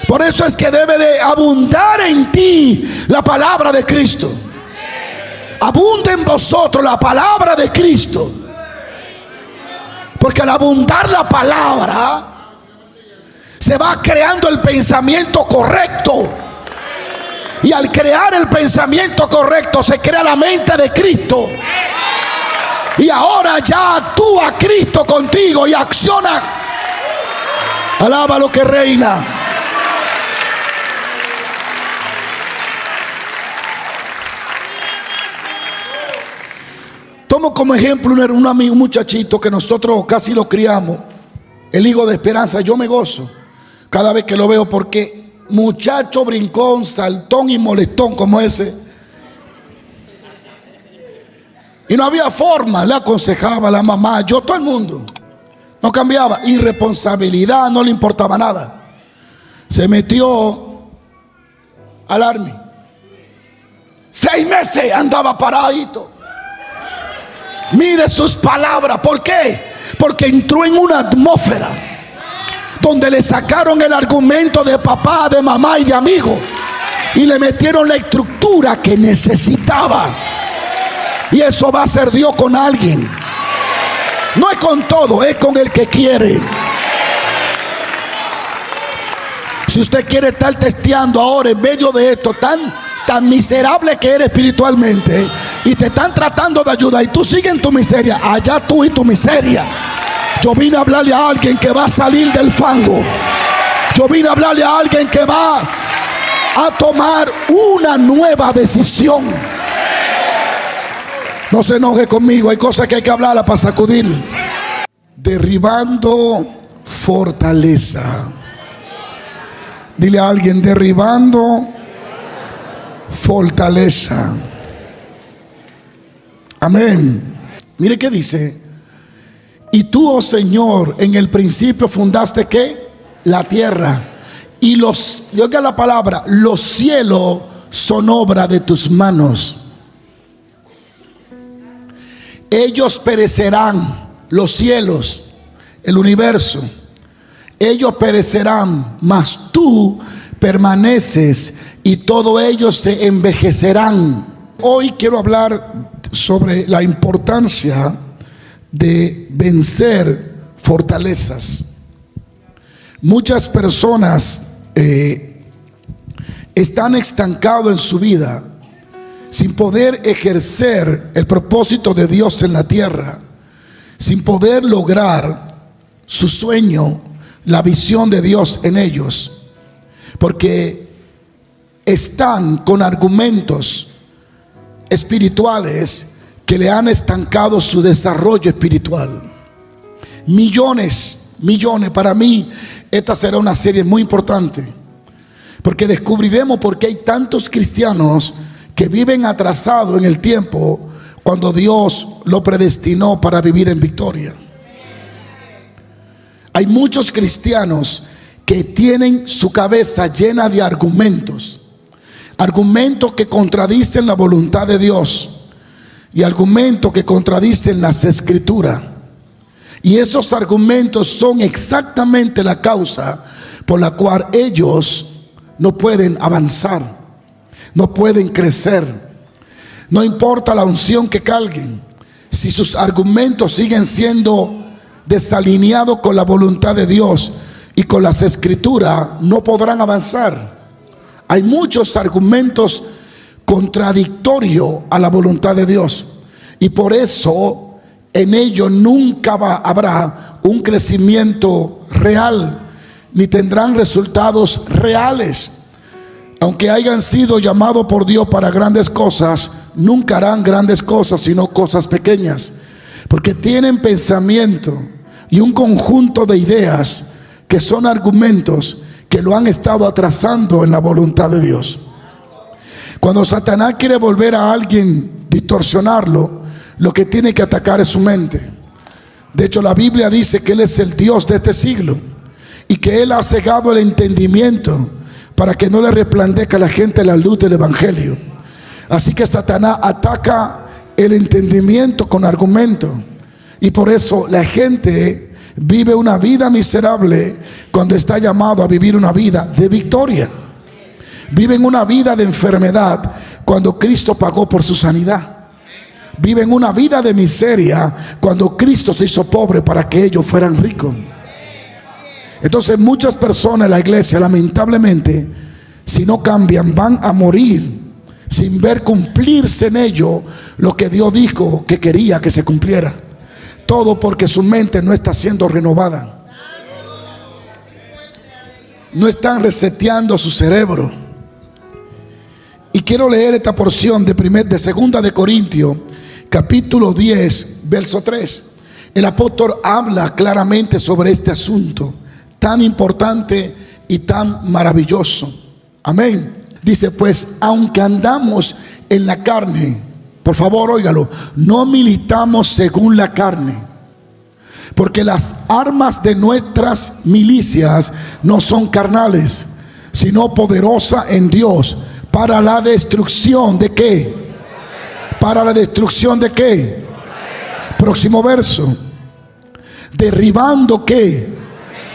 Por eso es que debe de abundar en ti la palabra de Cristo. Abunda en vosotros la palabra de Cristo. Porque al abundar la palabra, se va creando el pensamiento correcto. Y al crear el pensamiento correcto, se crea la mente de Cristo. Y ahora ya actúa Cristo contigo y acciona. Alaba lo que reina. Tomo como ejemplo un amigo, un muchachito que nosotros casi lo criamos, el hijo de Esperanza. Yo me gozo cada vez que lo veo, porque muchacho brincón, saltón y molestón como ese. Y no había forma, le aconsejaba a la mamá, yo, todo el mundo. No cambiaba, irresponsabilidad, no le importaba nada. Se metió al Army. 6 meses andaba paradito. Mide sus palabras. ¿Por qué? Porque entró en una atmósfera donde le sacaron el argumento de papá, de mamá y de amigo, y le metieron la estructura que necesitaba. Y eso va a ser Dios con alguien. No es con todo, es con el que quiere. Si usted quiere estar testeando ahora en medio de esto tan miserable que eres espiritualmente, y te están tratando de ayudar y tú sigues en tu miseria, allá tú y tu miseria. Yo vine a hablarle a alguien que va a salir del fango. Yo vine a hablarle a alguien que va a tomar una nueva decisión. No se enoje conmigo, hay cosas que hay que hablarla para sacudir. Derribando fortaleza. Dile a alguien: derribando fortaleza. Amén. Mire qué dice: y tú, oh Señor, en el principio fundaste ¿qué? La tierra, y oiga la palabra, los cielos son obra de tus manos. Ellos perecerán, los cielos, el universo, ellos perecerán, mas tú permaneces y todos ellos se envejecerán. Hoy quiero hablar sobre la importancia de vencer fortalezas. Muchas personas están estancados en su vida sin poder ejercer el propósito de Dios en la tierra, sin poder lograr su sueño, la visión de Dios en ellos, porque están con argumentos espirituales que le han estancado su desarrollo espiritual. Millones. Para mí esta será una serie muy importante, porque descubriremos por qué hay tantos cristianos que viven atrasados en el tiempo cuando Dios lo predestinó para vivir en victoria. Hay muchos cristianos que tienen su cabeza llena de argumentos que contradicen la voluntad de Dios y argumentos que contradicen las escrituras. Y esos argumentos son exactamente la causa por la cual ellos no pueden avanzar, no pueden crecer. No importa la unción que carguen, si sus argumentos siguen siendo desalineados con la voluntad de Dios y con las escrituras, no podrán avanzar. Hay muchos argumentos contradictorios a la voluntad de Dios, y por eso en ello nunca habrá un crecimiento real, ni tendrán resultados reales. Aunque hayan sido llamados por Dios para grandes cosas, nunca harán grandes cosas, sino cosas pequeñas, porque tienen pensamiento y un conjunto de ideas que son argumentos que lo han estado atrasando en la voluntad de Dios. Cuando Satanás quiere volver a alguien, distorsionarlo, lo que tiene que atacar es su mente. De hecho, la Biblia dice que Él es el Dios de este siglo y que Él ha cegado el entendimiento para que no le resplandezca a la gente la luz del Evangelio. Así que Satanás ataca el entendimiento con argumento, y por eso la gente vive una vida miserable cuando está llamado a vivir una vida de victoria. Viven una vida de enfermedad cuando Cristo pagó por su sanidad. Viven una vida de miseria cuando Cristo se hizo pobre para que ellos fueran ricos. Entonces muchas personas en la iglesia, lamentablemente, si no cambian, van a morir sin ver cumplirse en ello lo que Dios dijo que quería que se cumpliera. Todo porque su mente no está siendo renovada. No están reseteando su cerebro. Y quiero leer esta porción de 2 de Corintios, capítulo 10, verso 3. El apóstol habla claramente sobre este asunto tan importante y tan maravilloso. Amén. Dice, pues aunque andamos en la carne, por favor óigalo, no militamos según la carne, porque las armas de nuestras milicias no son carnales, sino poderosas en Dios para la destrucción de ¿qué? Para la destrucción de ¿qué? Próximo verso. Derribando ¿qué?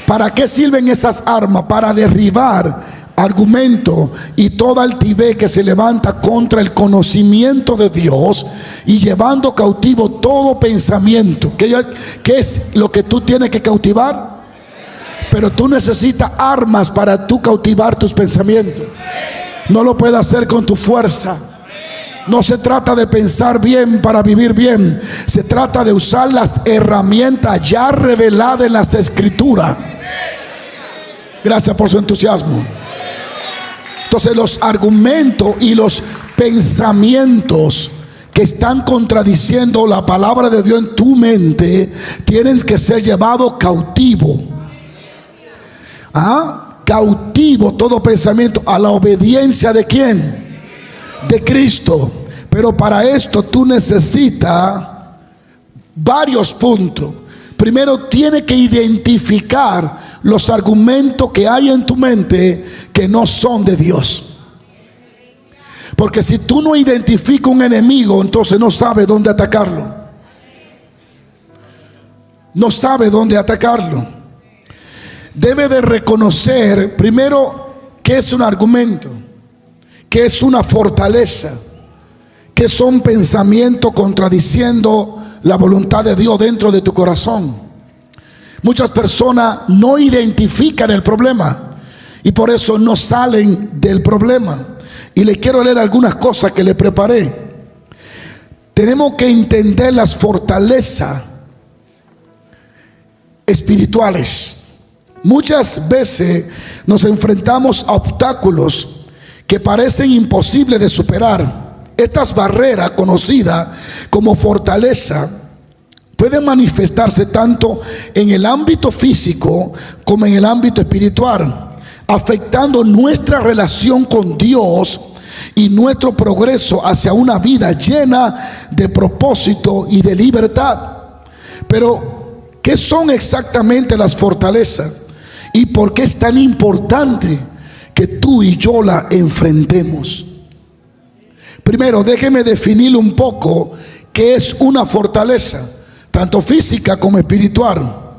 ¿Para qué sirven esas armas? Para derribar argumento y toda altivez que se levanta contra el conocimiento de Dios, y llevando cautivo todo pensamiento. ¿Qué es lo que tú tienes que cautivar? Pero tú necesitas armas para tú cautivar tus pensamientos. No lo puedes hacer con tu fuerza. No se trata de pensar bien para vivir bien. Se trata de usar las herramientas ya reveladas en las Escrituras. Gracias por su entusiasmo. Entonces los argumentos y los pensamientos que están contradiciendo la palabra de Dios en tu mente tienen que ser llevados cautivo. Cautivo todo pensamiento a la obediencia ¿de quién? De Cristo. Pero para esto tú necesitas varios puntos. Primero tienes que identificar los argumentos que hay en tu mente que no son de Dios. Porque si tú no identificas un enemigo, entonces no sabes dónde atacarlo. No sabes dónde atacarlo. Debe de reconocer primero qué es un argumento, qué es una fortaleza, qué son pensamientos contradiciendo la voluntad de Dios dentro de tu corazón. Muchas personas no identifican el problema y por eso no salen del problema. Y les quiero leer algunas cosas que le preparé. Tenemos que entender las fortalezas espirituales. Muchas veces nos enfrentamos a obstáculos que parecen imposibles de superar. Estas barreras conocidas como fortaleza pueden manifestarse tanto en el ámbito físico como en el ámbito espiritual, afectando nuestra relación con Dios y nuestro progreso hacia una vida llena de propósito y de libertad. Pero, ¿qué son exactamente las fortalezas? ¿Y por qué es tan importante que tú y yo la enfrentemos? Primero, déjeme definir un poco qué es una fortaleza, tanto física como espiritual.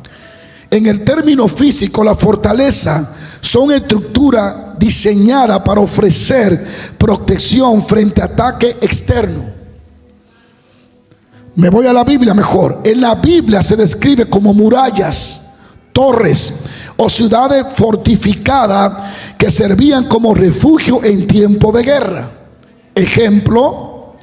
En el término físico, la fortaleza son estructuras diseñadas para ofrecer protección frente a ataque externo. Me voy a la Biblia mejor. En la Biblia se describe como murallas, torres o ciudades fortificadas que servían como refugio en tiempo de guerra. Ejemplo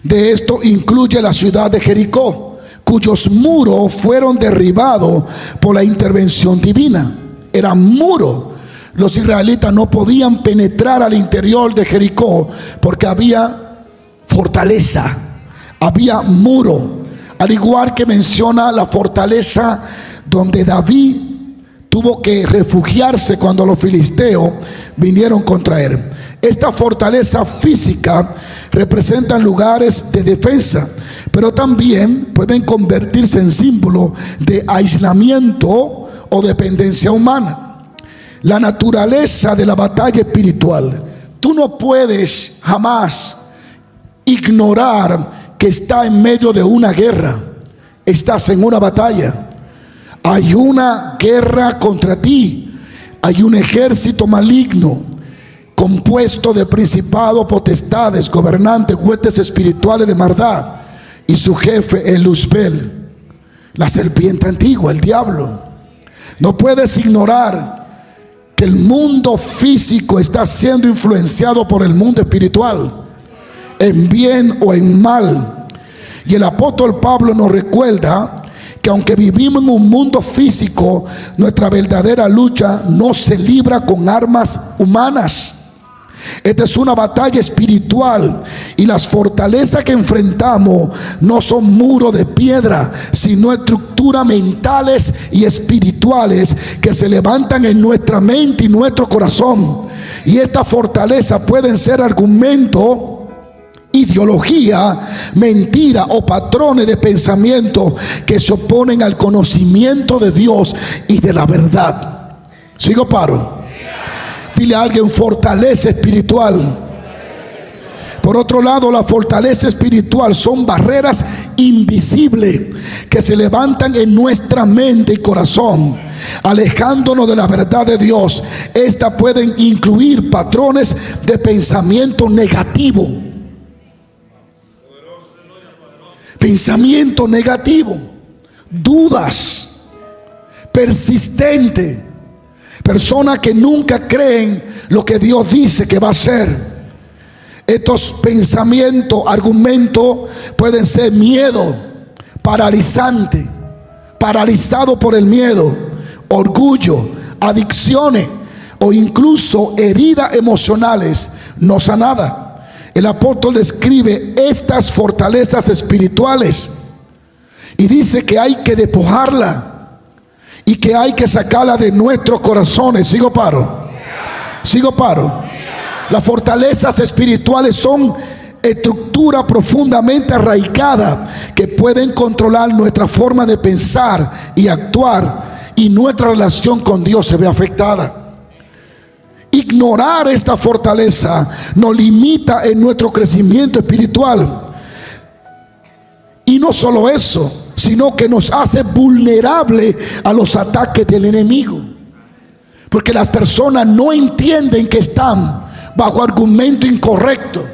de esto incluye la ciudad de Jericó, cuyos muros fueron derribados por la intervención divina. Eran muros. Los israelitas no podían penetrar al interior de Jericó porque había fortaleza, había muro. Al igual que menciona la fortaleza donde David tuvo que refugiarse cuando los filisteos vinieron contra él. Esta fortaleza física representan lugares de defensa, pero también pueden convertirse en símbolo de aislamiento o dependencia humana. La naturaleza de la batalla espiritual. Tú no puedes jamás ignorar que estás en medio de una guerra. Estás en una batalla. Hay una guerra contra ti. Hay un ejército maligno compuesto de principados, potestades, gobernantes, huestes espirituales de maldad, y su jefe es Luzbel, la serpiente antigua, el diablo. No puedes ignorar que el mundo físico está siendo influenciado por el mundo espiritual, en bien o en mal. Y el apóstol Pablo nos recuerda que aunque vivimos en un mundo físico, nuestra verdadera lucha no se libra con armas humanas. Esta es una batalla espiritual, y las fortalezas que enfrentamos no son muros de piedra, sino estructuras mentales y espirituales que se levantan en nuestra mente y nuestro corazón. Y estas fortalezas pueden ser argumentos, ideología, mentira o patrones de pensamiento que se oponen al conocimiento de Dios y de la verdad. ¿Sigo paro? Dile a alguien: fortaleza espiritual. Por otro lado, la fortaleza espiritual son barreras invisibles que se levantan en nuestra mente y corazón, alejándonos de la verdad de Dios. Estas pueden incluir patrones de pensamiento negativo. Pensamiento negativo, dudas, persistente, personas que nunca creen lo que Dios dice que va a hacer. Estos pensamientos, argumentos pueden ser miedo, paralizante, paralizado por el miedo, orgullo, adicciones o incluso heridas emocionales no sanadas. El apóstol describe estas fortalezas espirituales y dice que hay que despojarla y que hay que sacarla de nuestros corazones. ¿Sigo paro? ¿Sigo paro? Las fortalezas espirituales son estructuras profundamente arraigadas que pueden controlar nuestra forma de pensar y actuar, y nuestra relación con Dios se ve afectada. Ignorar esta fortaleza nos limita en nuestro crecimiento espiritual. Y no solo eso, sino que nos hace vulnerable a los ataques del enemigo. Porque las personas no entienden que están bajo argumento incorrecto,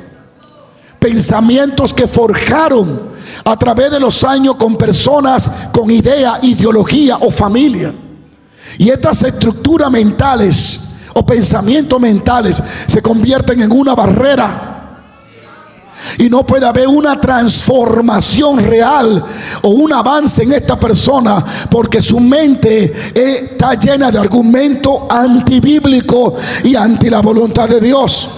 pensamientos que forjaron a través de los años con personas con idea, ideología o familia. Y estas estructuras mentales o pensamientos mentales se convierten en una barrera, y no puede haber una transformación real o un avance en esta persona, porque su mente está llena de argumentos antibíblicos y anti la voluntad de Dios.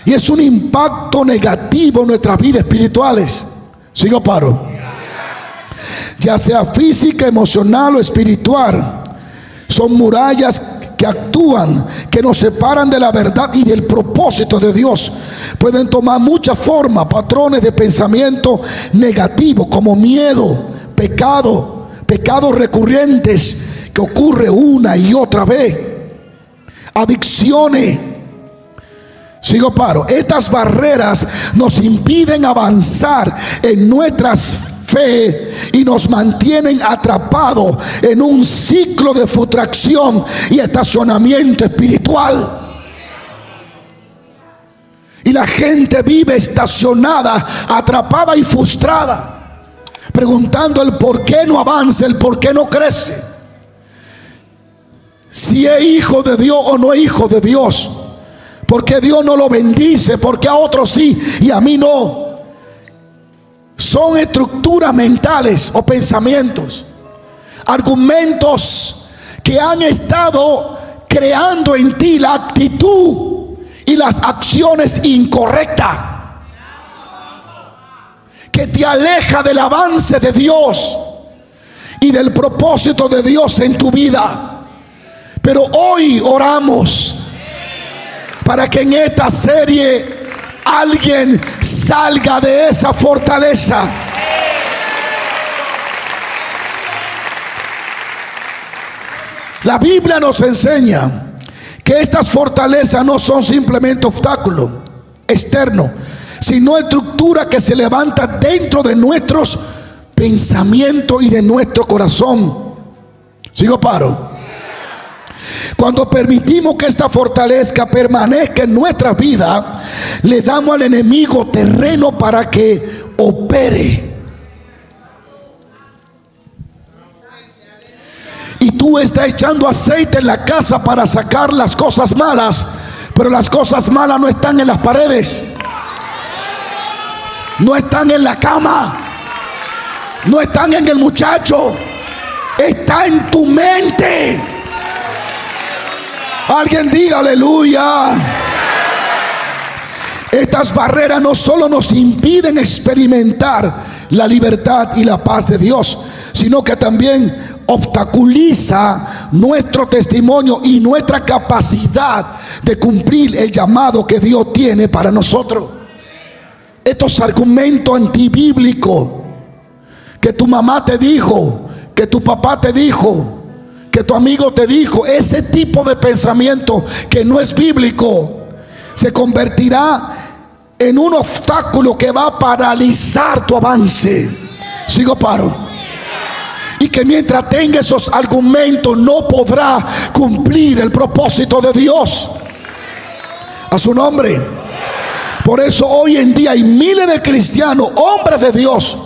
Y es un impacto negativo en nuestras vidas espirituales. ¿Sigo paro? Ya sea física, emocional o espiritual. Son murallas que actúan, que nos separan de la verdad y del propósito de Dios. Pueden tomar muchas formas, patrones de pensamiento negativo como miedo, pecado, pecados recurrentes que ocurre una y otra vez, adicciones. Sigo paro. Estas barreras nos impiden avanzar en nuestras fe y nos mantienen atrapados en un ciclo de frustración y estacionamiento espiritual. Y la gente vive estacionada, atrapada y frustrada, preguntando el por qué no avanza, el por qué no crece, si es hijo de Dios o no es hijo de Dios, por qué Dios no lo bendice, por qué a otros sí y a mí no. Son estructuras mentales o pensamientos, argumentos que han estado creando en ti la actitud y las acciones incorrectas, que te aleja del avance de Dios y del propósito de Dios en tu vida. Pero hoy oramos para que en esta serie alguien salga de esa fortaleza. La Biblia nos enseña que estas fortalezas no son simplemente obstáculos externos, sino estructuras que se levantan dentro de pensamiento y de nuestro corazón. ¿Sigo paro? Cuando permitimos que esta fortaleza permanezca en nuestra vida, le damos al enemigo terreno para que opere. Y tú estás echando aceite en la casa para sacar las cosas malas, pero las cosas malas no están en las paredes, no están en la cama, no están en el muchacho, está en tu mente. Alguien diga aleluya. Estas barreras no solo nos impiden experimentar la libertad y la paz de Dios, sino que también obstaculiza nuestro testimonio y nuestra capacidad de cumplir el llamado que Dios tiene para nosotros. Estos argumentos antibíblicos que tu mamá te dijo, que tu papá te dijo, que tu amigo te dijo, ese tipo de pensamiento que no es bíblico, se convertirá en un obstáculo que va a paralizar tu avance. Sigo paro. Y que mientras tenga esos argumentos no podrá cumplir el propósito de Dios. A su nombre. Por eso hoy en día hay miles de cristianos, hombres de Dios,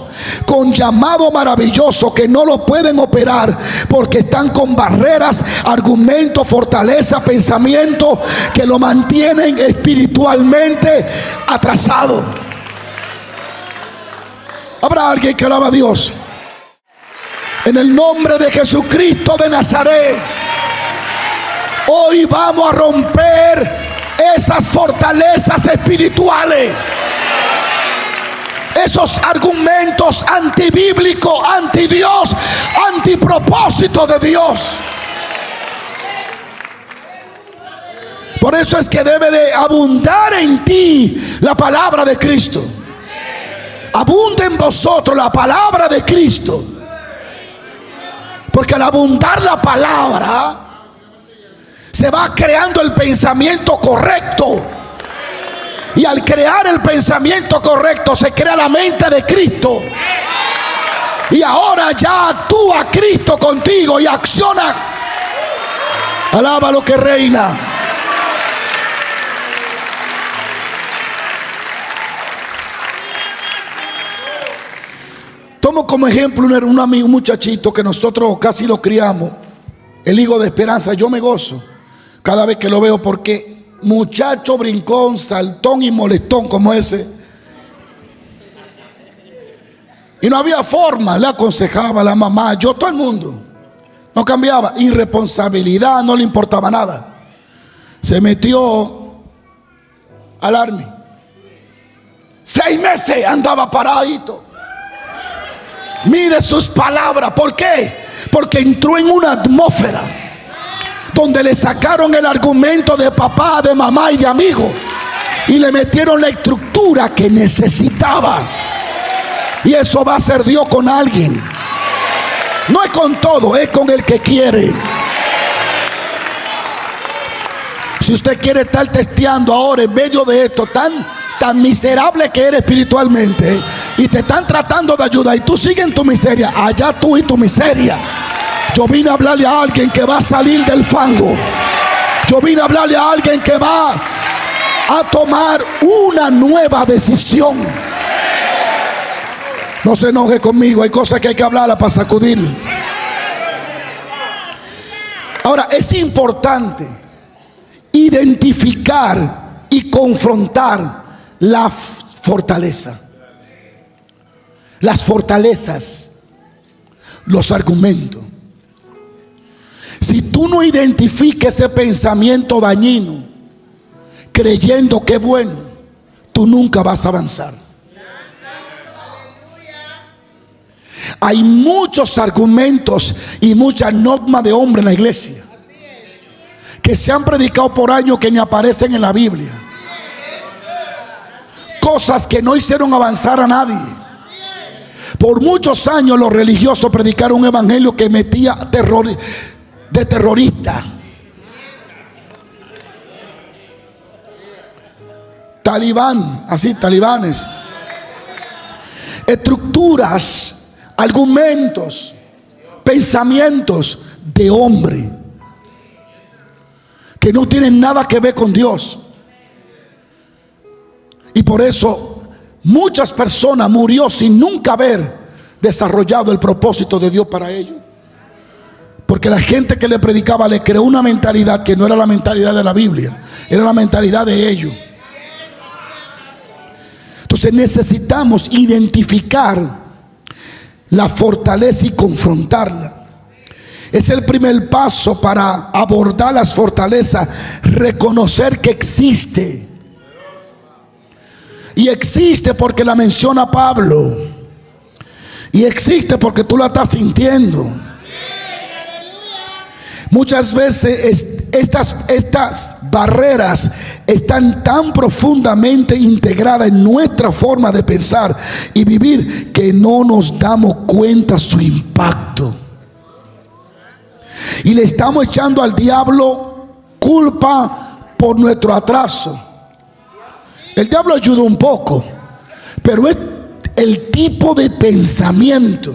con llamado maravilloso, que no lo pueden operar porque están con barreras, argumentos, fortaleza, pensamientos que lo mantienen espiritualmente atrasado. ¿Habrá alguien que alaba a Dios? En el nombre de Jesucristo de Nazaret, hoy vamos a romper esas fortalezas espirituales, esos argumentos antibíblicos, anti Dios, antipropósito de Dios. Por eso es que debe de abundar en ti la palabra de Cristo. Abunda en vosotros la palabra de Cristo. Porque al abundar la palabra, se va creando el pensamiento correcto. Y al crear el pensamiento correcto, se crea la mente de Cristo. Y ahora ya actúa Cristo contigo y acciona. Alaba lo que reina. Tomo como ejemplo un amigo, un muchachito que nosotros casi lo criamos, el hijo de Esperanza. Yo me gozo cada vez que lo veo, porque muchacho brincón, saltón y molestón como ese. Y no había forma, le aconsejaba a la mamá, yo, todo el mundo. No cambiaba, irresponsabilidad, no le importaba nada. Se metió al Army. 6 meses andaba paradito. Mide sus palabras. ¿Por qué? Porque entró en una atmósfera donde le sacaron el argumento de papá, de mamá y de amigo, y le metieron la estructura que necesitaba. Y eso va a ser Dios con alguien. No es con todo, es con el que quiere. Si usted quiere estar testeando ahora en medio de esto tan miserable que eres espiritualmente, y te están tratando de ayudar y tú sigues en tu miseria, allá tú y tu miseria. Yo vine a hablarle a alguien que va a salir del fango. Yo vine a hablarle a alguien que va a tomar una nueva decisión. No se enoje conmigo, hay cosas que hay que hablarla para sacudir. Ahora, es importante identificar y confrontar la fortaleza, las fortalezas, los argumentos. Si tú no identificas ese pensamiento dañino creyendo que es bueno, tú nunca vas a avanzar. Hay muchos argumentos y muchas normas de hombre en la iglesia que se han predicado por años que ni aparecen en la Biblia. Cosas que no hicieron avanzar a nadie. Por muchos años los religiosos predicaron un evangelio que metía de terrorista. Talibán, así, talibanes. Estructuras argumentos, pensamientos de hombre que no tienen nada que ver con Dios. Y por eso muchas personas murió sin nunca haber desarrollado el propósito de Dios para ellos. Porque la gente que le predicaba le creó una mentalidad que no era la mentalidad de la Biblia, era la mentalidad de ellos. Entonces necesitamos identificar la fortaleza y confrontarla. Es el primer paso para abordar las fortalezas, reconocer que existe. Y existe porque la menciona Pablo. Y existe porque tú la estás sintiendo. Muchas veces estas barreras están tan profundamente integradas en nuestra forma de pensar y vivir que no nos damos cuenta su impacto. Y le estamos echando al diablo culpa por nuestro atraso. El diablo ayuda un poco, pero es el tipo de pensamiento,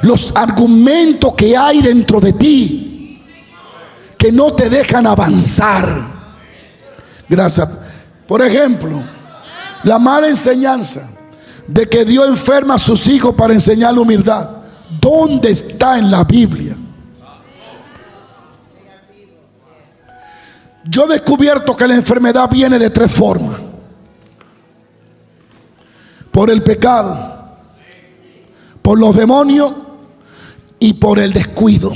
los argumentos que hay dentro de ti que no te dejan avanzar. Gracias. Por ejemplo, la mala enseñanza de que Dios enferma a sus hijos para enseñar la humildad. ¿Dónde está en la Biblia? Yo he descubierto que la enfermedad viene de tres formas: por el pecado, por los demonios y por el descuido.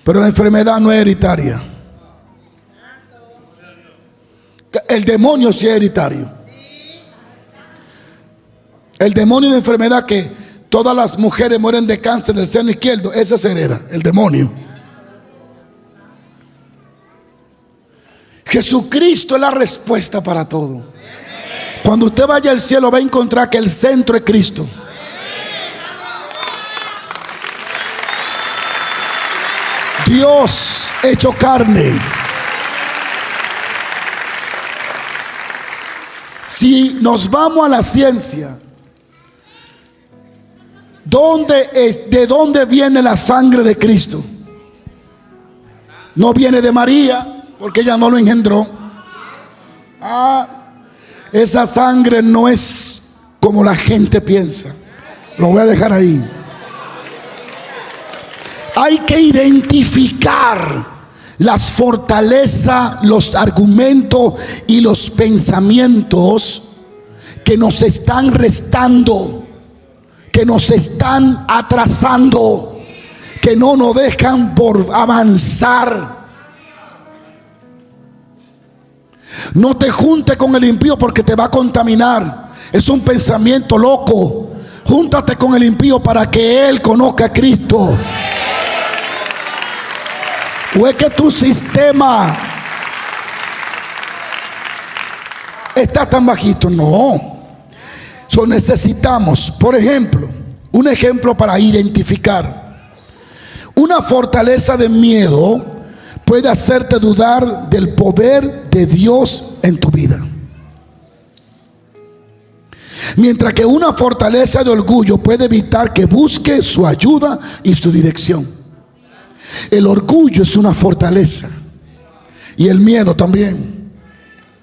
Pero la enfermedad no es hereditaria. El demonio sí es hereditario. El demonio de enfermedad, que todas las mujeres mueren de cáncer del seno izquierdo, ese se hereda, el demonio. Jesucristo es la respuesta para todo. Cuando usted vaya al cielo va a encontrar que el centro es Cristo. Dios hecho carne. Si nos vamos a la ciencia, ¿de dónde viene la sangre de Cristo? No viene de María, porque ella no lo engendró. Esa sangre no es como la gente piensa. Lo voy a dejar ahí. Hay que identificar las fortalezas, los argumentos y los pensamientos que nos están restando, que nos están atrasando, que no nos dejan por avanzar. No te juntes con el impío porque te va a contaminar. Es un pensamiento loco. Júntate con el impío para que él conozca a Cristo. ¿O es que tu sistema está tan bajito? No. Necesitamos, por ejemplo, un ejemplo para identificar. Una fortaleza de miedo puede hacerte dudar del poder de Dios en tu vida. Mientras que una fortaleza de orgullo puede evitar que busque su ayuda y su dirección. El orgullo es una fortaleza y el miedo también.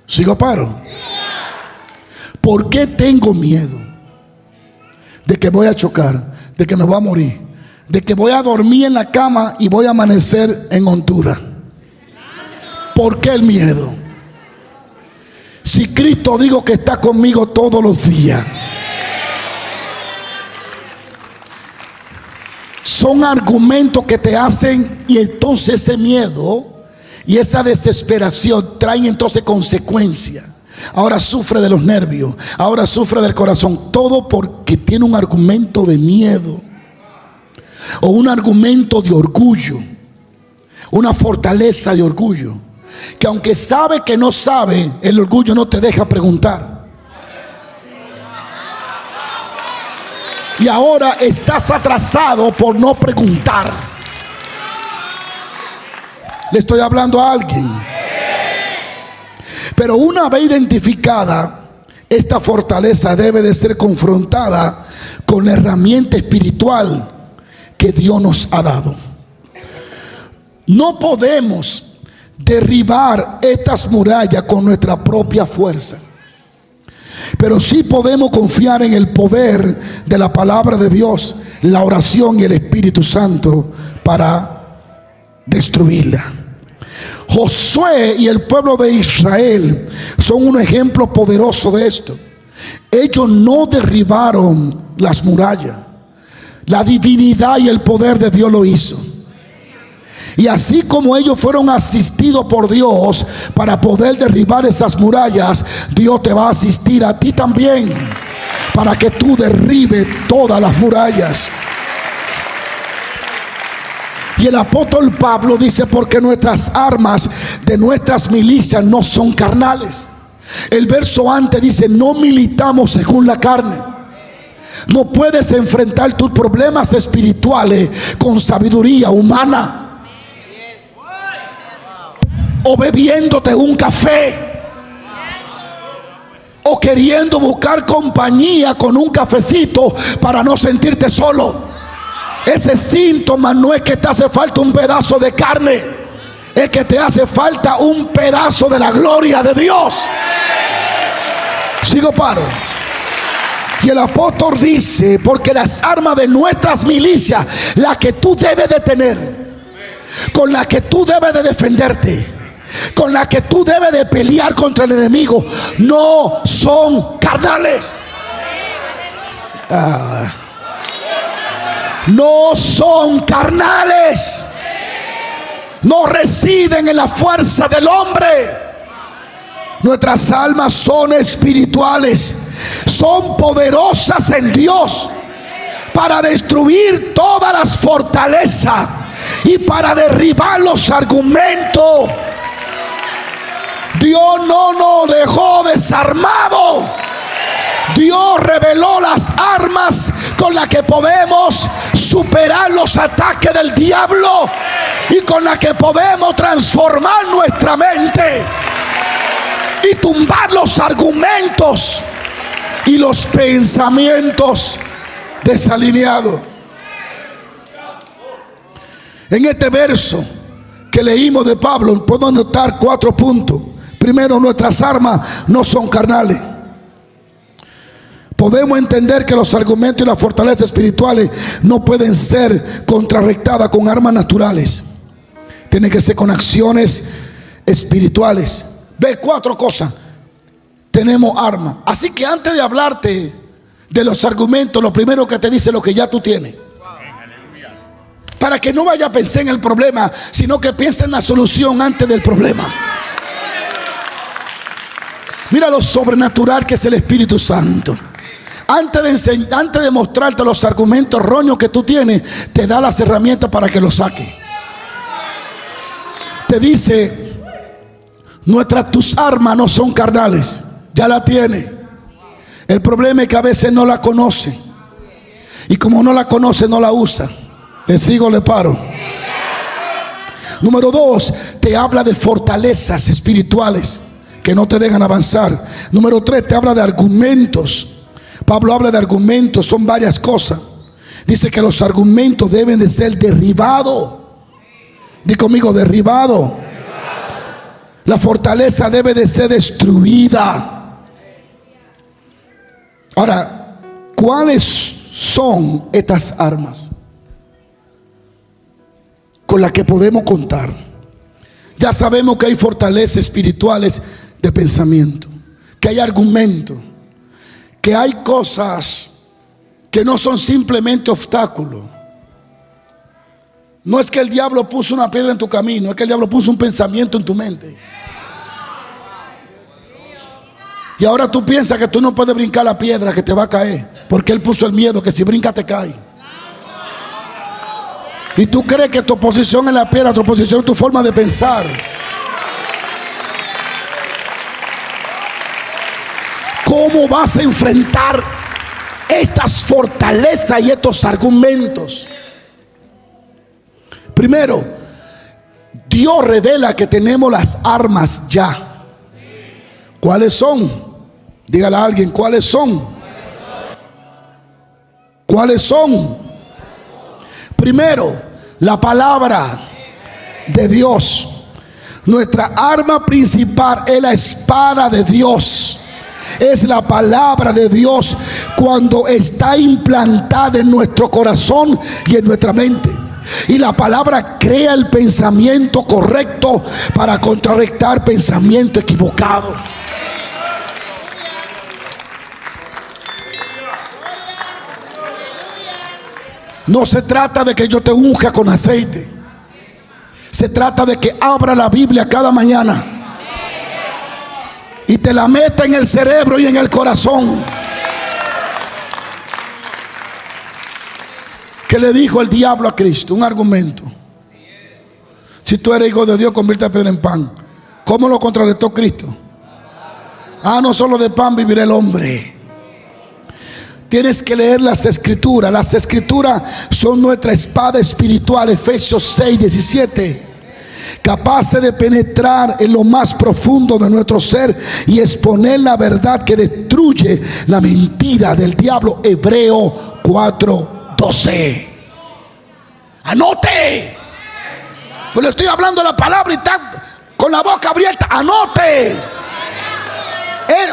¿Sigo paro? ¿Por qué tengo miedo? De que voy a chocar, de que me voy a morir, de que voy a dormir en la cama y voy a amanecer en Honduras. ¿Por qué el miedo? Si Cristo digo que está conmigo todos los días. Son argumentos que te hacen, y entonces ese miedo y esa desesperación traen entonces consecuencias. Ahora sufre de los nervios, ahora sufre del corazón, todo porque tiene un argumento de miedo o un argumento de orgullo, una fortaleza de orgullo, que aunque sabe que no sabe, el orgullo no te deja preguntar. Y ahora estás atrasado por no preguntar. Le estoy hablando a alguien. Pero una vez identificada esta fortaleza debe de ser confrontada con la herramienta espiritual que Dios nos ha dado. No podemos derribar estas murallas con nuestra propia fuerza, pero sí podemos confiar en el poder de la palabra de Dios, la oración y el Espíritu Santo para destruirla. Josué y el pueblo de Israel son un ejemplo poderoso de esto. Ellos no derribaron las murallas. La divinidad y el poder de Dios lo hizo. Y así como ellos fueron asistidos por Dios para poder derribar esas murallas, Dios te va a asistir a ti también para que tú derribes todas las murallas. Y el apóstol Pablo dice: porque nuestras armas de nuestras milicias no son carnales. El verso antes dice: no militamos según la carne. No puedes enfrentar tus problemas espirituales con sabiduría humana, o bebiéndote un café, o queriendo buscar compañía con un cafecito para no sentirte solo. Ese síntoma no es que te hace falta un pedazo de carne, es que te hace falta un pedazo de la gloria de Dios. Sigo paro. Y el apóstol dice: porque las armas de nuestras milicias, las que tú debes de tener, con las que tú debes de defenderte, con las que tú debes de pelear contra el enemigo, no son carnales. No son carnales. No residen en la fuerza del hombre. Nuestras almas son espirituales, son poderosas en Dios para destruir todas las fortalezas y para derribar los argumentos. Dios no nos dejó desarmados. Dios reveló las armas con las que podemos superar los ataques del diablo y con las que podemos transformar nuestra mente y tumbar los argumentos y los pensamientos desalineados. En este verso que leímos de Pablo podemos notar 4 puntos. Primero, nuestras armas no son carnales. Podemos entender que los argumentos y las fortalezas espirituales no pueden ser contrarrestadas con armas naturales. Tiene que ser con acciones espirituales. Ve 4 cosas. Tenemos armas. Así que antes de hablarte de los argumentos, lo primero que te dice es lo que ya tú tienes. Para que no vaya a pensar en el problema, sino que piense en la solución antes del problema. Mira lo sobrenatural que es el Espíritu Santo. Antes de mostrarte los argumentos erróneos que tú tienes, te da las herramientas para que los saques. Te dice: tus armas no son carnales. Ya la tiene. El problema es que a veces no la conoce, y como no la conoce, no la usa. Le sigo, le paro. Número 2, te habla de fortalezas espirituales que no te dejan avanzar. Número 3, te habla de argumentos. Pablo habla de argumentos, son varias cosas. Dice que los argumentos deben de ser derribados. Di conmigo: derribado. La fortaleza debe de ser destruida. Ahora, ¿cuáles son estas armas con las que podemos contar? Ya sabemos que hay fortalezas espirituales de pensamiento, que hay argumentos, que hay cosas que no son simplemente obstáculos. No es que el diablo puso una piedra en tu camino, es que el diablo puso un pensamiento en tu mente. Y ahora tú piensas que tú no puedes brincar la piedra, que te va a caer, porque él puso el miedo que si brinca te cae. Y tú crees que tu oposición es la piedra, tu oposición es tu forma de pensar. ¿Cómo vas a enfrentar estas fortalezas y estos argumentos? Primero, Dios revela que tenemos las armas ya. ¿Cuáles son? Dígale a alguien, ¿cuáles son? ¿Cuáles son? Primero, la palabra de Dios. Nuestra arma principal es la espada de Dios. Es la palabra de Dios cuando está implantada en nuestro corazón y en nuestra mente. Y la palabra crea el pensamiento correcto para contrarrestar pensamiento equivocado. No se trata de que yo te unja con aceite. Se trata de que abra la Biblia cada mañana y te la meta en el cerebro y en el corazón. ¿Qué le dijo el diablo a Cristo? Un argumento. Si tú eres hijo de Dios, convierte a piedra en pan. ¿Cómo lo contrarrestó Cristo? No solo de pan vivirá el hombre. Tienes que leer las escrituras. Las escrituras son nuestra espada espiritual. Efesios 6:17. Capaces de penetrar en lo más profundo de nuestro ser y exponer la verdad que destruye la mentira del diablo. Hebreo 4:12. Anote. Pues le estoy hablando la palabra y está con la boca abierta. Anote.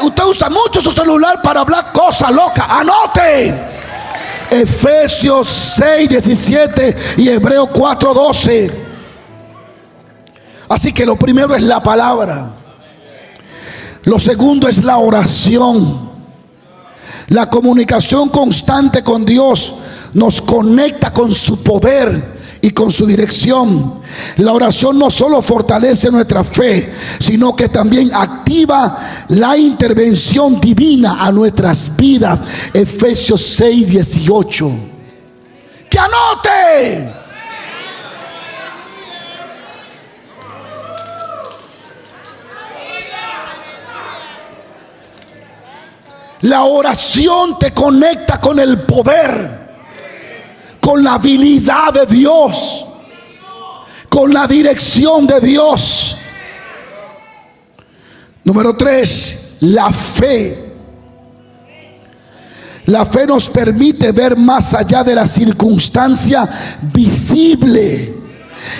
Usted usa mucho su celular para hablar cosas locas. Anote. Efesios 6:17 y Hebreo 4:12. Así que lo primero es la palabra. Lo segundo es la oración. La comunicación constante con Dios nos conecta con su poder y con su dirección. La oración no solo fortalece nuestra fe, sino que también activa la intervención divina a nuestras vidas. Efesios 6:18. ¡Que anote! La oración te conecta con el poder, con la habilidad de Dios, con la dirección de Dios. Número 3, la fe. La fe nos permite ver más allá de la circunstancia visible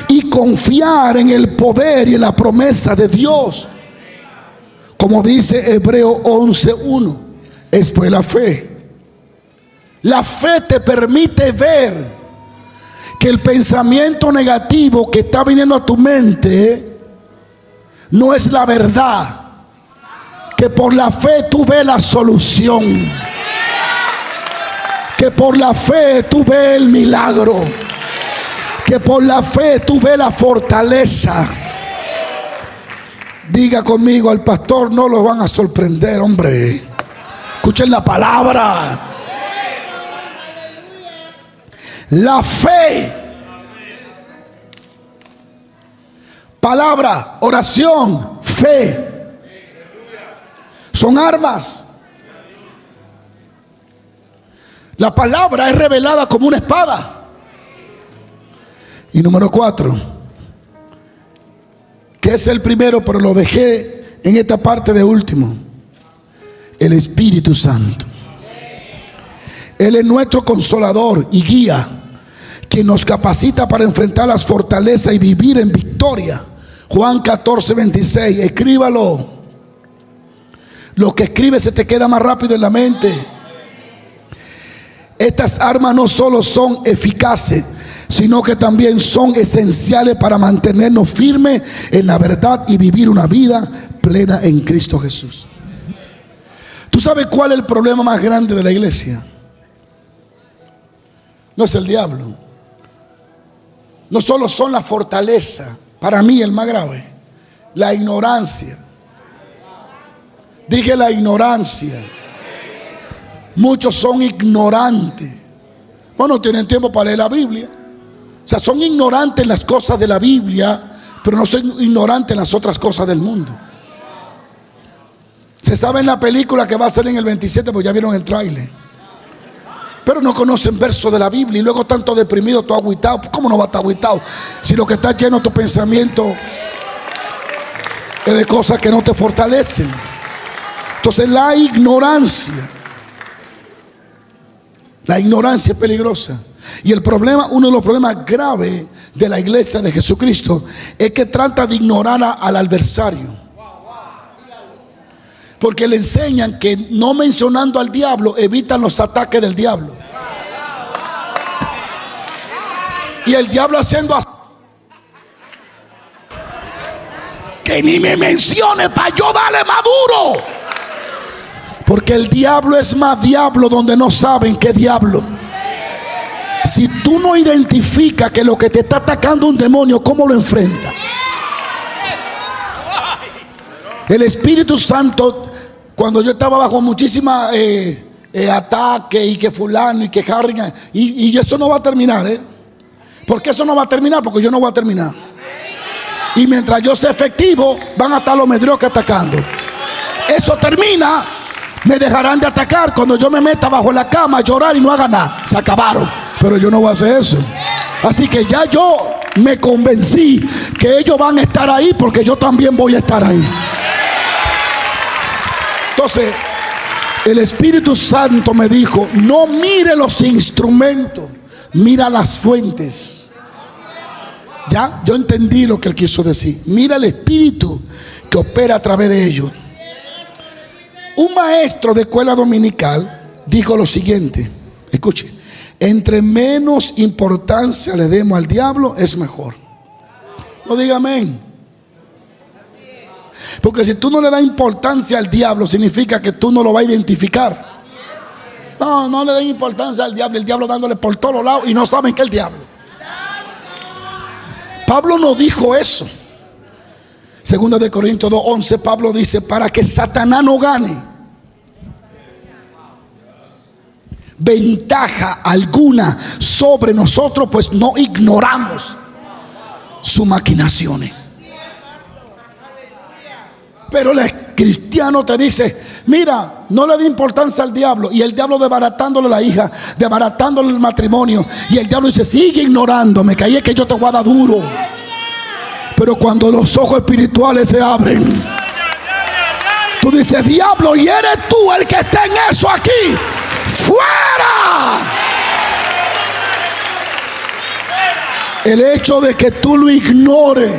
y confiar en el poder y en la promesa de Dios. Como dice Hebreo 11:1. Es pues la fe. La fe te permite ver que el pensamiento negativo que está viniendo a tu mente no es la verdad. Que por la fe tú ves la solución. Que por la fe tú ves el milagro. Que por la fe tú ves la fortaleza. Diga conmigo, al pastor no lo van a sorprender, hombre. Escuchen la palabra. La fe. Palabra, oración, fe. Son armas. La palabra es revelada como una espada. Y número 4, que es el primero, pero lo dejé en esta parte de último. El Espíritu Santo. Él es nuestro consolador y guía, quien nos capacita para enfrentar las fortalezas y vivir en victoria. Juan 14:26. Escríbalo. Lo que escribe se te queda más rápido en la mente. Estas armas no solo son eficaces, sino que también son esenciales para mantenernos firmes en la verdad y vivir una vida plena en Cristo Jesús. ¿Tú sabes cuál es el problema más grande de la iglesia? No es el diablo. No solo son la fortaleza. Para mí el más grave, la ignorancia. Dije la ignorancia. Muchos son ignorantes. Bueno, no tienen tiempo para leer la Biblia. O sea, son ignorantes en las cosas de la Biblia, pero no son ignorantes en las otras cosas del mundo. Se sabe en la película que va a salir en el 27, porque ya vieron el tráiler. Pero no conocen versos de la Biblia y luego tanto deprimido, todo agüitado. ¿Cómo no va a estar agüitado si lo que está lleno de tu pensamiento es de cosas que no te fortalecen? Entonces la ignorancia es peligrosa. Y el problema, uno de los problemas graves de la iglesia de Jesucristo, es que trata de ignorar al adversario. Porque le enseñan que no mencionando al diablo evitan los ataques del diablo. Y el diablo haciendo así, que ni me mencione para yo darle más duro. Porque el diablo es más diablo donde no saben qué diablo. Si tú no identificas que lo que te está atacando es un demonio, ¿cómo lo enfrentas? El Espíritu Santo, cuando yo estaba bajo muchísima ataque y que fulano y que Harry, y eso no va a terminar, ¿por qué eso no va a terminar? Porque yo no voy a terminar. Y mientras yo sea efectivo, van a estar los mediocres atacando. Eso termina, me dejarán de atacar cuando yo me meta bajo la cama a llorar y no haga nada. Se acabaron. Pero yo no voy a hacer eso. Así que ya yo me convencí que ellos van a estar ahí, porque yo también voy a estar ahí. Entonces el Espíritu Santo me dijo: no mire los instrumentos, mira las fuentes. Ya, yo entendí lo que él quiso decir. Mira el Espíritu que opera a través de ellos. Un maestro de escuela dominical dijo lo siguiente, escuche: entre menos importancia le demos al diablo, es mejor. No diga amén. Porque si tú no le das importancia al diablo, significa que tú no lo vas a identificar. No le den importancia al diablo. El diablo dándole por todos lados y no saben que es el diablo. Pablo no dijo eso. Segunda de Corintios 2:11, Pablo dice: para que Satanás no gane ventaja alguna sobre nosotros, pues no ignoramos sus maquinaciones. Pero el cristiano te dice: mira, no le dé importancia al diablo. Y el diablo desbaratándole la hija, desbaratándole el matrimonio. Y el diablo dice: sigue ignorándome, que ahí es que yo te voy a dar duro. Pero cuando los ojos espirituales se abren, tú dices: diablo, y eres tú el que está en eso aquí. ¡Fuera! El hecho de que tú lo ignores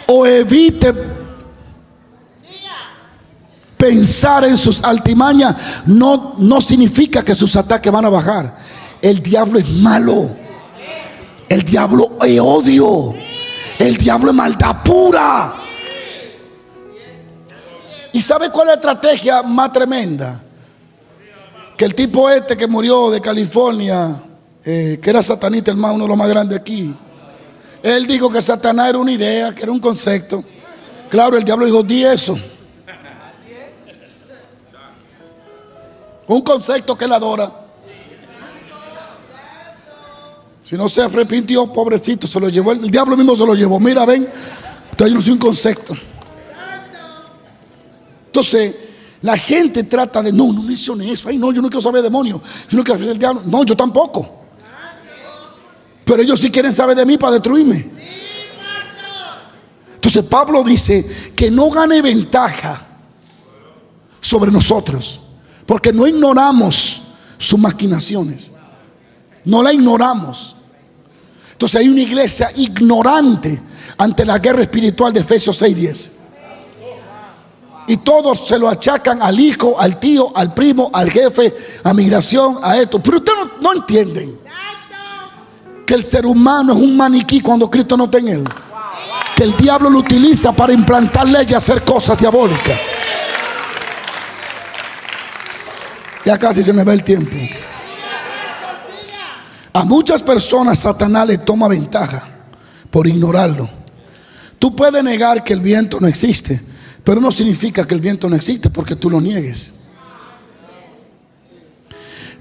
o evite pensar en sus altimañas no significa que sus ataques van a bajar. El diablo es malo. El diablo es odio. El diablo es maldad pura. ¿Y sabe cuál es la estrategia más tremenda? Que el tipo este que murió de California, que era satanista, hermano, uno de los más grandes aquí, él dijo que Satanás era una idea, que era un concepto. Claro, el diablo dijo: di eso. Un concepto que él adora. Si no se arrepintió, pobrecito, se lo llevó. El diablo mismo se lo llevó. Mira, ven, entonces yo no soy un concepto. Entonces la gente trata de: no mencione eso. Ay, no, yo no quiero saber de demonios. Yo no quiero saber del diablo. No, yo tampoco. Pero ellos sí quieren saber de mí para destruirme. Entonces Pablo dice que no gane ventaja sobre nosotros, porque no ignoramos sus maquinaciones. No la ignoramos. Entonces hay una iglesia ignorante ante la guerra espiritual de Efesios 6:10. Y todos se lo achacan al hijo, al tío, al primo, al jefe, a migración, a esto. Pero ustedes no entienden que el ser humano es un maniquí cuando Cristo no está en él. Que el diablo lo utiliza para implantar leyes y hacer cosas diabólicas. Ya casi se me va el tiempo. A muchas personas Satanás le toma ventaja por ignorarlo. Tú puedes negar que el viento no existe, pero no significa que el viento no existe porque tú lo niegues.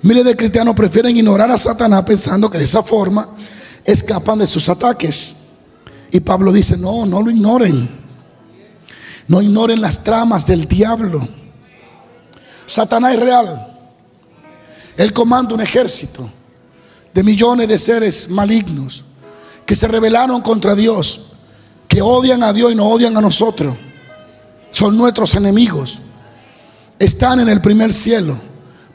Miles de cristianos prefieren ignorar a Satanás pensando que de esa forma escapan de sus ataques. Y Pablo dice: no lo ignoren. No ignoren las tramas del diablo. Satanás es real. Él comanda un ejército de millones de seres malignos que se rebelaron contra Dios, que odian a Dios y nos odian a nosotros. son nuestros enemigos. Están en el primer cielo.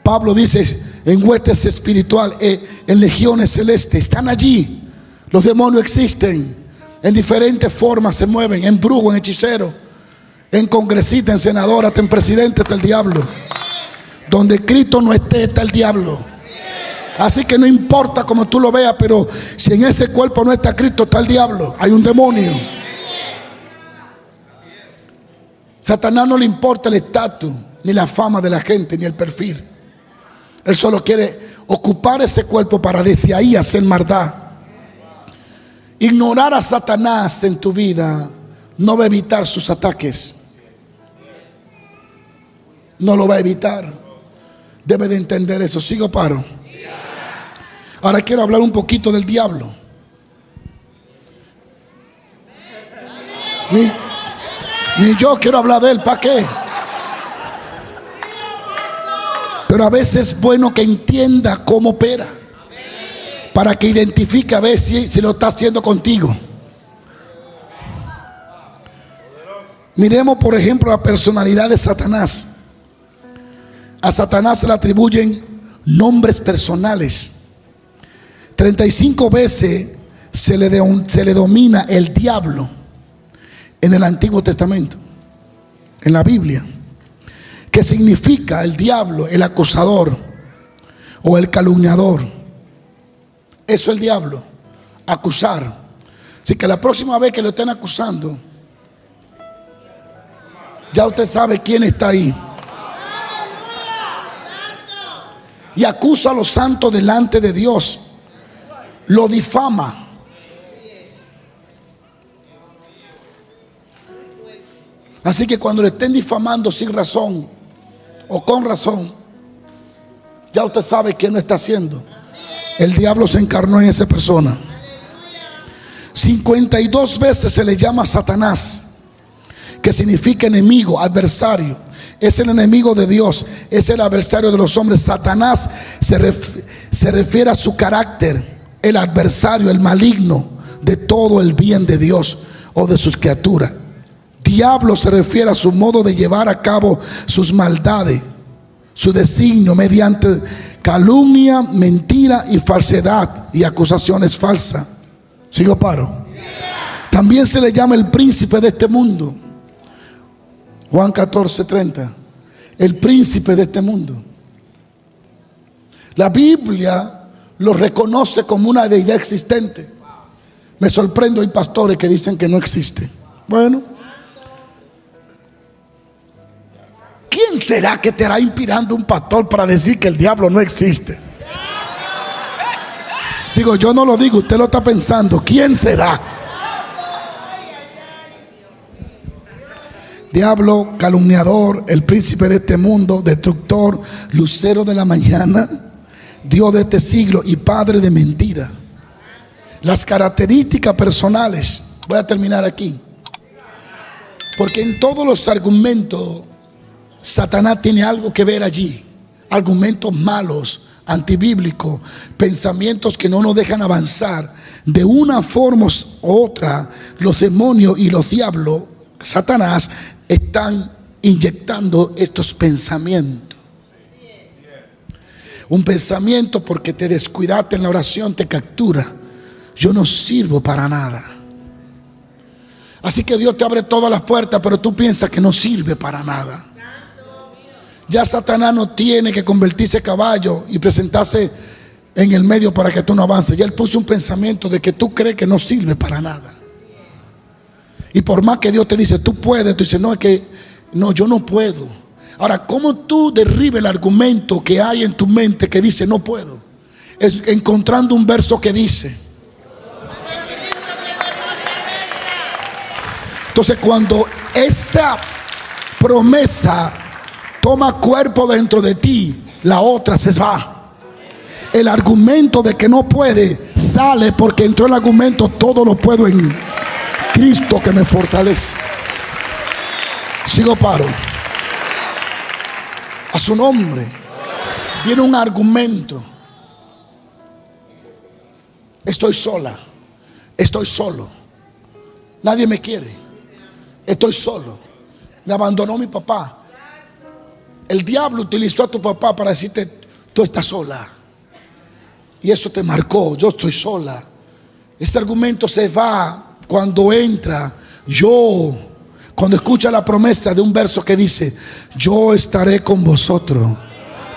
Pablo dice en huestes espiritual, en legiones celestes. Están allí. Los demonios existen. En diferentes formas se mueven. En brujo, en hechicero, en congresista, en senador, hasta en presidente está el diablo. Donde Cristo no esté, está el diablo. Así que no importa cómo tú lo veas, pero si en ese cuerpo no está Cristo, está el diablo. Hay un demonio. Satanás no le importa el estatus, ni la fama de la gente, ni el perfil. Él solo quiere ocupar ese cuerpo para desde ahí hacer maldad. Ignorar a Satanás en tu vida no va a evitar sus ataques. No lo va a evitar. Debe de entender eso. ¿Sigo, paro? Ahora quiero hablar un poquito del diablo. Ni yo quiero hablar de él. ¿Para qué? Pero a veces es bueno que entienda cómo opera, para que identifique a ver si lo está haciendo contigo. Miremos por ejemplo la personalidad de Satanás. A Satanás se le atribuyen nombres personales. 35 veces se le domina el diablo en el Antiguo Testamento, en la Biblia. ¿Qué significa el diablo? El acusador o el calumniador. Eso es el diablo, acusar. Así que la próxima vez que lo estén acusando, ya usted sabe quién está ahí. Y acusa a los santos delante de Dios. Lo difama. Así que cuando le estén difamando sin razón o con razón, ya usted sabe quién lo está haciendo. El diablo se encarnó en esa persona. 52 veces se le llama Satanás, que significa enemigo, adversario. Es el enemigo de Dios, es el adversario de los hombres. Satanás se refiere a su carácter, el adversario, el maligno de todo el bien de Dios o de sus criaturas. Diablo se refiere a su modo de llevar a cabo sus maldades, su designio mediante calumnia, mentira y falsedad y acusaciones falsas. ¿Sigo, paro? También se le llama el príncipe de este mundo. Juan 14:30. El príncipe de este mundo. La Biblia lo reconoce como una deidad existente. Me sorprendo, hay pastores que dicen que no existe. Bueno, ¿quién será que te hará inspirando un pastor para decir que el diablo no existe? Digo, yo no lo digo, usted lo está pensando. ¿Quién será? Diablo, calumniador, el príncipe de este mundo, destructor, lucero de la mañana, Dios de este siglo y padre de mentira. Las características personales. Voy a terminar aquí, porque en todos los argumentos Satanás tiene algo que ver allí. Argumentos malos, antibíblicos, pensamientos que no nos dejan avanzar. De una forma u otra, los demonios y los diablos, Satanás, están inyectando estos pensamientos. Un pensamiento porque te descuidaste en la oración te captura. Yo no sirvo para nada. Así que Dios te abre todas las puertas, pero tú piensas que no sirve para nada. Ya Satanás no tiene que convertirse en caballo y presentarse en el medio para que tú no avances. Ya él puso un pensamiento de que tú crees que no sirve para nada. Y por más que Dios te dice, tú puedes, tú dices, no, es que no, yo no puedo. Ahora, ¿cómo tú derribes el argumento que hay en tu mente que dice no puedo? Es encontrando un verso que dice. Entonces, cuando esa promesa toma cuerpo dentro de ti, la otra se va. El argumento de que no puede sale porque entró el argumento, todo lo puedo en Cristo que me fortalece. Sigo, paro. A su nombre. Viene un argumento. Estoy sola. Estoy solo. Nadie me quiere. Estoy solo. Me abandonó mi papá. El diablo utilizó a tu papá para decirte: tú estás sola. Y eso te marcó: yo estoy sola. Ese argumento se va cuando entra cuando escucha la promesa de un verso que dice: yo estaré con vosotros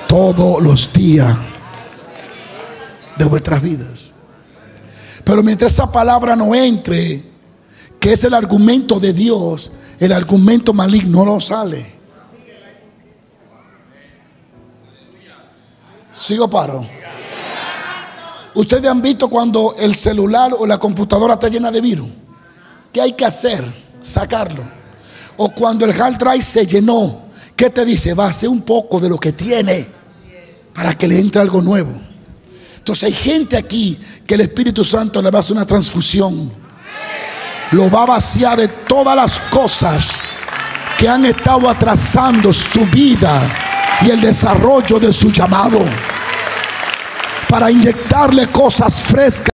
todos los días de vuestras vidas. Pero mientras esa palabra no entre, que es el argumento de Dios, el argumento maligno no sale. ¿Sigo paro? Ustedes han visto cuando el celular o la computadora está llena de virus. ¿Qué hay que hacer? Sacarlo. O cuando el hard drive se llenó, ¿qué te dice? Va a hacer un poco de lo que tiene para que le entre algo nuevo. Entonces hay gente aquí que el Espíritu Santo le va a hacer una transfusión. Lo va a vaciar de todas las cosas que han estado atrasando su vida y el desarrollo de su llamado, para inyectarle cosas frescas